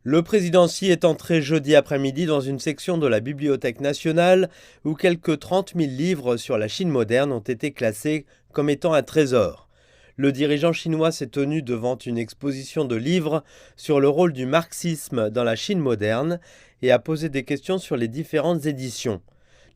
Le président Xi est entré jeudi après-midi dans une section de la Bibliothèque nationale où quelques 30 000 livres sur la Chine moderne ont été classés comme étant un trésor. Le dirigeant chinois s'est tenu devant une exposition de livres sur le rôle du marxisme dans la Chine moderne et a posé des questions sur les différentes éditions.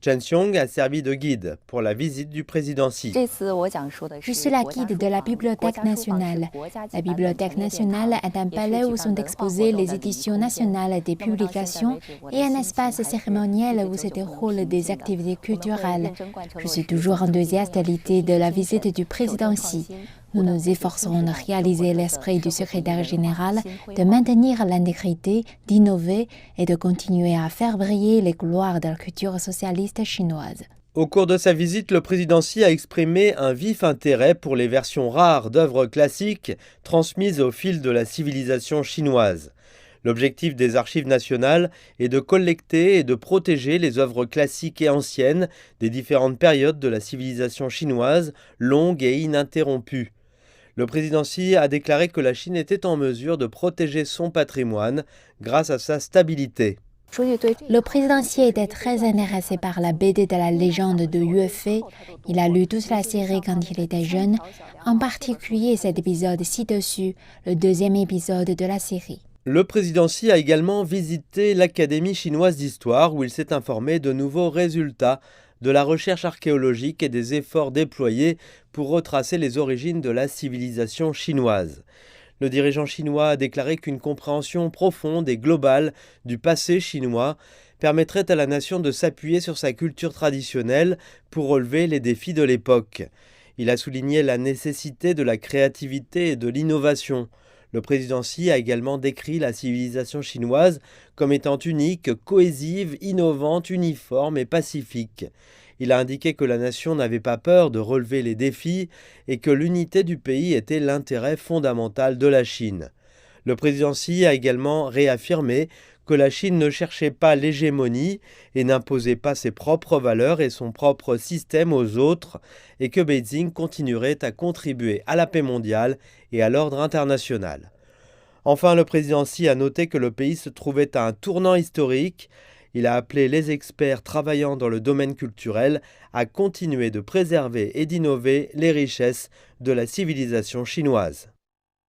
Chen Xiong a servi de guide pour la visite du président Xi. Je suis la guide de la Bibliothèque nationale. La Bibliothèque nationale est un palais où sont exposées les éditions nationales des publications et un espace cérémoniel où se déroulent des activités culturelles. Je suis toujours enthousiaste à l'idée de la visite du président Xi. Nous nous efforcerons de réaliser l'esprit du secrétaire général, de maintenir l'intégrité, d'innover et de continuer à faire briller les gloires de la culture socialiste chinoise. Au cours de sa visite, le président Xi a exprimé un vif intérêt pour les versions rares d'œuvres classiques transmises au fil de la civilisation chinoise. L'objectif des archives nationales est de collecter et de protéger les œuvres classiques et anciennes des différentes périodes de la civilisation chinoise, longues et ininterrompues. Le président Xi a déclaré que la Chine était en mesure de protéger son patrimoine grâce à sa stabilité. Le président Xi était très intéressé par la BD de la légende de Yue Fei. Il a lu toute la série quand il était jeune, en particulier cet épisode ci-dessus, le deuxième épisode de la série. Le président Xi a également visité l'Académie chinoise d'histoire où il s'est informé de nouveaux résultats de la recherche archéologique et des efforts déployés pour retracer les origines de la civilisation chinoise. Le dirigeant chinois a déclaré qu'une compréhension profonde et globale du passé chinois permettrait à la nation de s'appuyer sur sa culture traditionnelle pour relever les défis de l'époque. Il a souligné la nécessité de la créativité et de l'innovation. Le président Xi a également décrit la civilisation chinoise comme étant unique, cohésive, innovante, uniforme et pacifique. Il a indiqué que la nation n'avait pas peur de relever les défis et que l'unité du pays était l'intérêt fondamental de la Chine. Le président Xi a également réaffirmé que la Chine ne cherchait pas l'hégémonie et n'imposait pas ses propres valeurs et son propre système aux autres, et que Beijing continuerait à contribuer à la paix mondiale et à l'ordre international. Enfin, le président Xi a noté que le pays se trouvait à un tournant historique. Il a appelé les experts travaillant dans le domaine culturel à continuer de préserver et d'innover les richesses de la civilisation chinoise.